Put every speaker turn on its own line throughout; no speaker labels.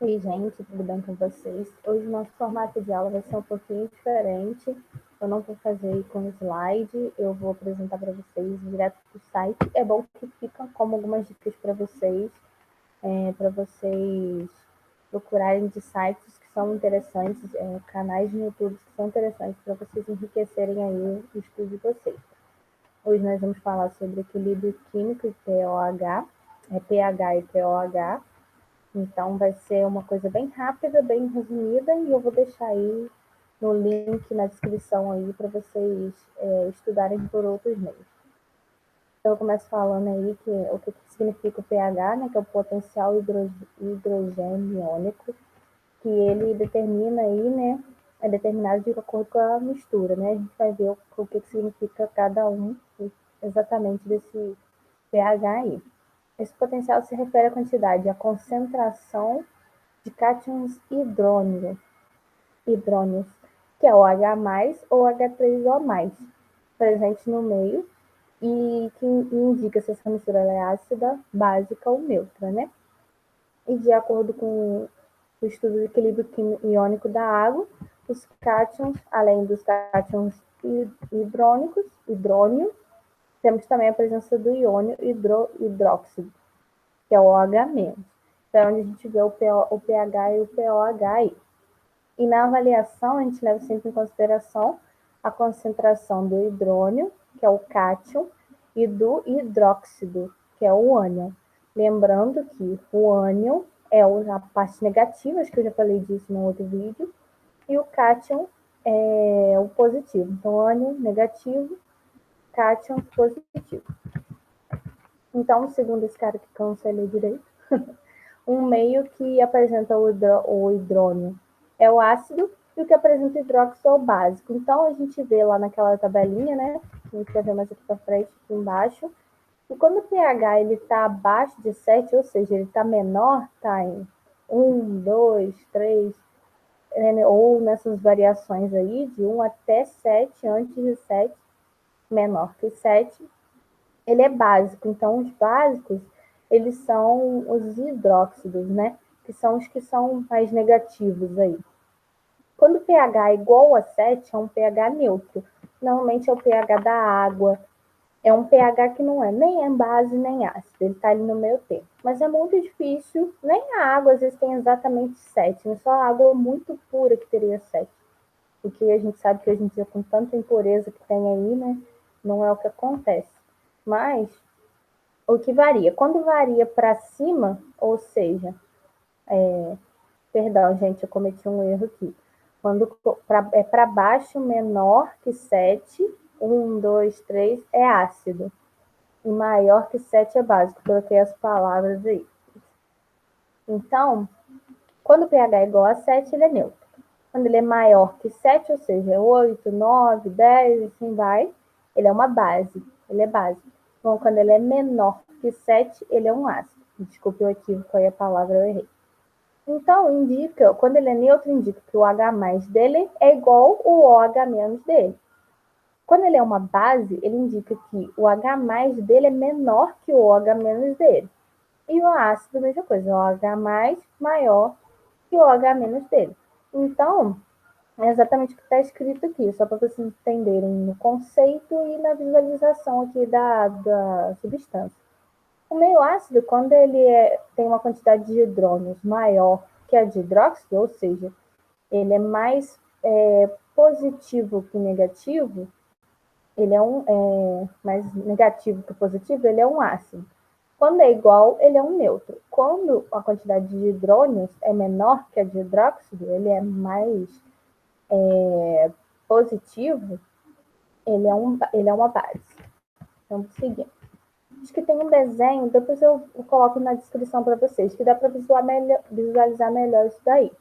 Oi, gente, tudo bem com vocês? Hoje o nosso formato de aula vai ser um pouquinho diferente. Eu não vou fazer com slide, eu vou apresentar para vocês direto do site. É bom que fica como algumas dicas para vocês procurarem de sites que são interessantes, canais no YouTube que são interessantes para vocês enriquecerem aí o estudo de vocês. Hoje nós vamos falar sobre equilíbrio químico e pOH, pH e pOH. Então, vai ser uma coisa bem rápida, bem resumida, e eu vou deixar aí no link na descrição aí para vocês estudarem por outros meios. Então, eu começo falando aí o que significa o pH, né, que é o potencial hidrogênio iônico, que ele determina aí, né, é determinado de acordo com a mistura, né? A gente vai ver o que significa cada um exatamente desse pH aí. Esse potencial se refere à quantidade, à concentração de cátions hidrônios, que é o H+, ou H3O+, presente no meio e que indica se essa mistura é ácida, básica ou neutra, né? E de acordo com o estudo do equilíbrio iônico da água, os cátions, além dos cátions hidrônio, temos também a presença do iônio hidróxido, que é o OH-. Então, onde a gente vê o pH e o pOH aí. E na avaliação, a gente leva sempre em consideração a concentração do hidrônio, que é o cátion, e do hidróxido, que é o ânion. Lembrando que o ânion é a parte negativa, acho que eu já falei disso no outro vídeo, e o cátion é o positivo. Então, ânion negativo, cátion positivo. Então, segundo esse cara que cansa ler direito, um meio que apresenta o hidrônio é o ácido e o que apresenta o hidróxido é o básico. Então, a gente vê lá naquela tabelinha, né? A gente vai ver mais aqui para frente, aqui embaixo. E quando o pH está abaixo de 7, ou seja, ele está menor, está em 1, 2, 3, ou nessas variações aí, de 1 até 7, antes de 7, menor que 7, ele é básico. Então, os básicos, eles são os hidróxidos, né? Que são os que são mais negativos aí. Quando o pH é igual a 7, é um pH neutro. Normalmente é o pH da água. É um pH que não é nem é base nem ácido. Ele está ali no meio termo. Mas é muito difícil. Nem a água às vezes tem exatamente 7. Não é só a água muito pura que teria 7. Porque a gente sabe que hoje em dia, com tanta impureza que tem aí, né? Não é o que acontece. Mas o que varia? Quando varia para cima, ou seja, perdão, gente, eu cometi um erro aqui. Quando é para baixo, menor que 7, 1, 2, 3 é ácido. E maior que 7 é básico. Coloquei as palavras aí. Então, quando o pH é igual a 7, ele é neutro. Quando ele é maior que 7, ou seja, 8, 9, 10, assim vai, ele é uma base. Ele é básico. Então, quando ele é menor que 7, ele é um ácido. Desculpe o equívoco aí, a palavra eu errei. Então, indica, quando ele é neutro, indica que o H+ dele é igual ao OH- dele. Quando ele é uma base, ele indica que o H+ dele é menor que o OH- dele. E o ácido, a mesma coisa, o OH+ maior que o OH- dele. Então, é exatamente o que está escrito aqui, só para vocês entenderem no conceito e na visualização aqui da substância. O meio ácido, quando ele tem uma quantidade de hidrônios maior que a de hidróxido, ou seja, ele é mais positivo que negativo, ele mais negativo que positivo, ele é um ácido. Quando é igual, ele é um neutro. Quando a quantidade de hidrônios é menor que a de hidróxido, ele é mais positivo, ele é uma base. Vamos seguir. Acho que tem um desenho, depois eu coloco na descrição para vocês, que dá para visualizar melhor isso daí.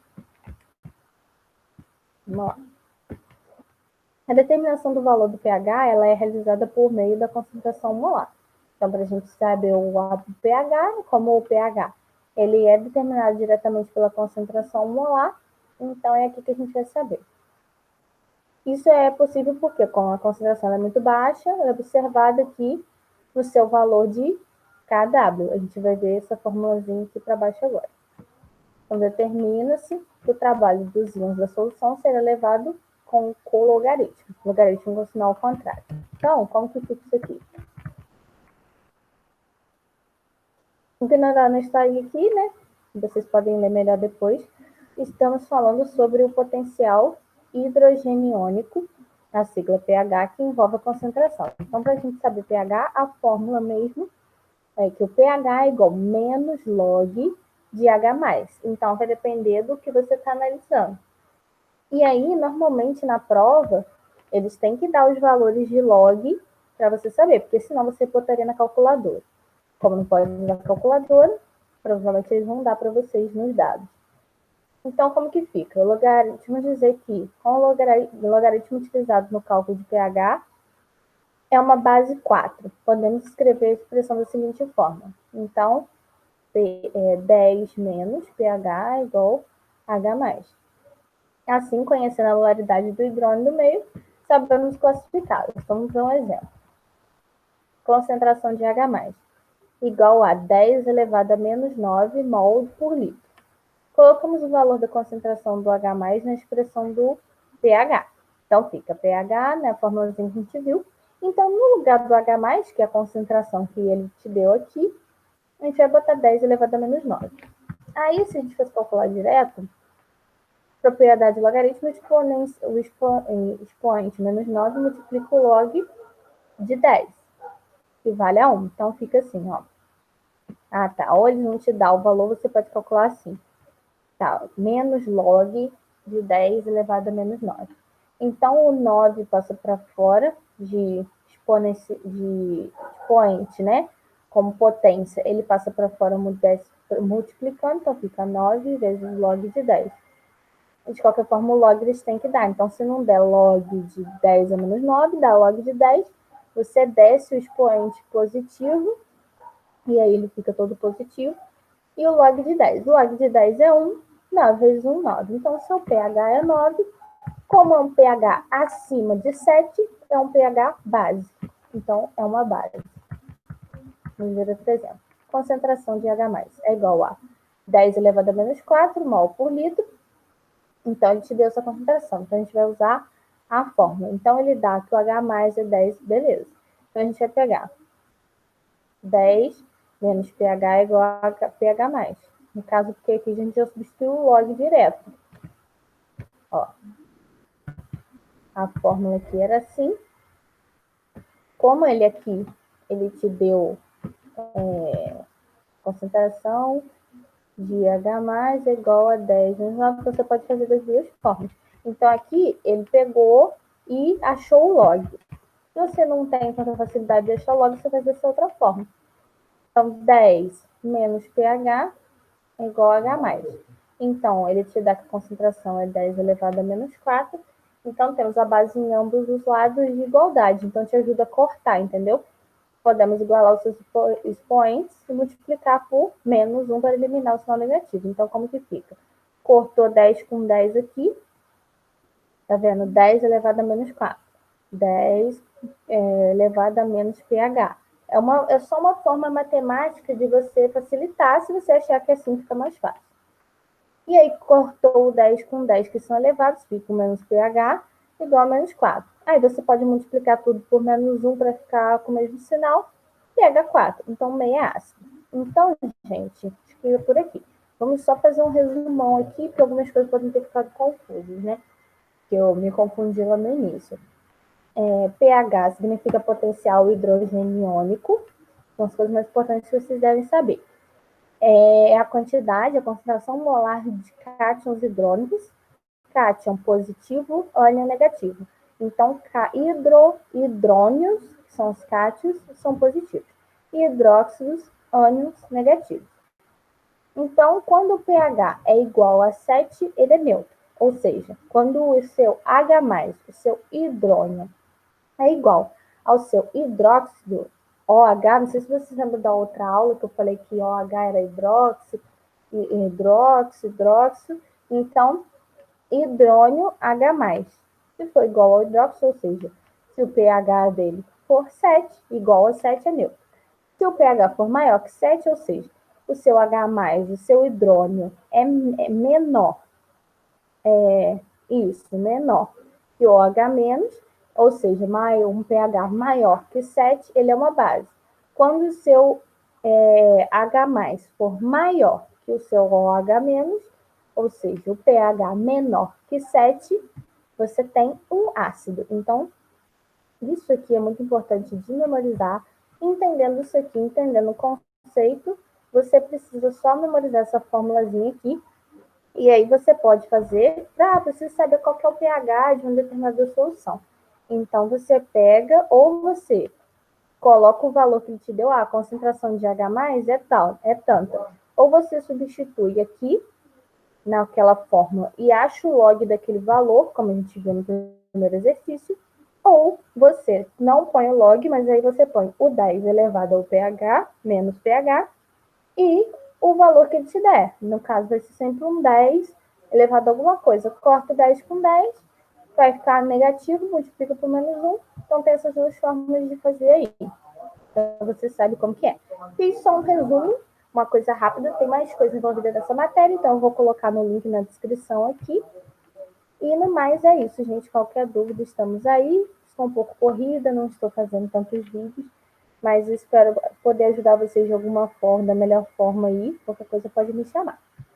Vamos lá. A determinação do valor do pH ela é realizada por meio da concentração molar. Então, para a gente saber o pH, como o pH, ele é determinado diretamente pela concentração molar, então é aqui que a gente vai saber. Isso é possível porque, como a concentração é muito baixa, é observada aqui no seu valor de kW. A gente vai ver essa formulazinha aqui para baixo agora. Então, determina-se que o trabalho dos íons da solução será levado com cologaritmo. Logaritmo com sinal ao contrário. Então, como que fica isso aqui? Ignorando a história aqui, né? Vocês podem ler melhor depois. Estamos falando sobre o potencial hidrogeniônico, a sigla pH, que envolve a concentração. Então, para a gente saber pH, a fórmula mesmo é que o pH é igual a menos log de H+. Então, vai depender do que você está analisando. E aí, normalmente, na prova, eles têm que dar os valores de log para você saber, porque senão você botaria na calculadora. Como não pode usar calculadora, provavelmente eles vão dar para vocês nos dados. Então, como que fica? O logaritmo dizer que, com o logaritmo utilizado no cálculo de pH, é uma base 4. Podemos escrever a expressão da seguinte forma. Então, 10 menos pH igual H+. Assim, conhecendo a polaridade do hidrônio no meio, sabemos classificá-los. Vamos ver um exemplo. Concentração de H+, igual a 10 elevado a menos 9 mol por litro. Colocamos o valor da concentração do H+, na expressão do pH. Então, fica pH, né, a formulazinha que a gente viu. Então, no lugar do H+, que é a concentração que ele te deu aqui, a gente vai botar 10 elevado a menos 9. Aí, se a gente fosse calcular direto, propriedade logaritmo, o expoente menos 9 multiplica o log de 10, que vale a 1. Então, fica assim, ó. Ah, tá. Ou ele não te dá o valor, você pode calcular assim. Tá, menos log de 10 elevado a menos 9. Então, o 9 passa para fora de expoente, né? Como potência, ele passa para fora multiplicando, então fica 9 vezes log de 10. De qualquer forma, o log eles têm que dar. Então, se não der log de 10 a menos 9, dá log de 10, você desce o expoente positivo, e aí ele fica todo positivo, e o log de 10. O log de 10 é 1, 9 vezes 1, 9. Então, o seu pH é 9. Como é um pH acima de 7, é um pH básico. Então, é uma base. Vamos ver outro exemplo. Concentração de H+, é igual a 10 elevado a menos 4 mol por litro. Então, ele te deu essa concentração. Então, a gente vai usar a fórmula. Então, ele dá que o H+ é 10, beleza. Então, a gente vai pegar 10 menos pH é igual a pH+. No caso, porque aqui a gente já substituiu o log direto. Ó. A fórmula aqui era assim. Como ele aqui, ele te deu concentração de H+ é igual a 10 menos 9, você pode fazer das duas formas. Então, aqui, ele pegou e achou o log. Se você não tem tanta facilidade de achar o log, você faz dessa outra forma. Então, 10 menos pH é igual a H+. Então, ele te dá que a concentração é 10 elevado a menos 4. Então, temos a base em ambos os lados de igualdade. Então, te ajuda a cortar, entendeu? Podemos igualar os seus expoentes e multiplicar por menos 1 para eliminar o sinal negativo. Então, como que fica? Cortou 10 com 10 aqui. Tá vendo? 10 elevado a menos 4. 10 elevado a menos pH. É só uma forma matemática de você facilitar, se você achar que assim fica mais fácil. E aí, cortou o 10 com 10, que são elevados, fica o menos pH igual a menos 4. Aí, você pode multiplicar tudo por menos 1 para ficar com o mesmo sinal, pH 4. Então, meia ácido. Então, gente, acho que é por aqui. Vamos só fazer um resumão aqui, porque algumas coisas podem ter ficado confusas, né? Que eu me confundi lá no início. pH significa potencial hidrogeniônico. São as coisas mais importantes que vocês devem saber. É a quantidade, a concentração molar de cátions hidrônicos. Cátion positivo, ânion negativo. Então, hidrônios, que são os cátions, são positivos. E hidróxidos, ânions negativos. Então, quando o pH é igual a 7, ele é neutro. Ou seja, quando o seu H+, o seu hidrônio, é igual ao seu hidróxido, OH, não sei se vocês lembram da outra aula que eu falei que OH era hidróxido, hidróxido, então hidrônio H+. Se for igual ao hidróxido, ou seja, se o pH dele for 7, igual a 7 é neutro. Se o pH for maior que 7, ou seja, o seu H+, o seu hidrônio é menor, menor que o OH-, ou seja, um pH maior que 7, ele é uma base. Quando o seu H+ for maior que o seu OH-, ou seja, o pH menor que 7, você tem um ácido. Então, isso aqui é muito importante de memorizar. Entendendo isso aqui, entendendo o conceito, você precisa só memorizar essa formulazinha aqui. E aí você pode fazer, você saber qual que é o pH de uma determinada solução. Então, você pega ou você coloca o valor que ele te deu, a concentração de H+ é tal, é tanta. Ou você substitui aqui, naquela fórmula, e acha o log daquele valor, como a gente viu no primeiro exercício, ou você não põe o log, mas aí você põe o 10 elevado ao pH, menos pH, e o valor que ele te der. No caso, vai ser sempre um 10 elevado a alguma coisa. Corta 10 com 10, vai ficar negativo, multiplica por -1. Então, tem essas duas formas de fazer aí. Então, você sabe como que é. Fiz só um resumo, uma coisa rápida. Tem mais coisa envolvida nessa matéria, então eu vou colocar no link na descrição aqui. E no mais é isso, gente. Qualquer dúvida, estamos aí. Estou um pouco corrida, não estou fazendo tantos vídeos, mas espero poder ajudar vocês de alguma forma, da melhor forma aí. Qualquer coisa pode me chamar.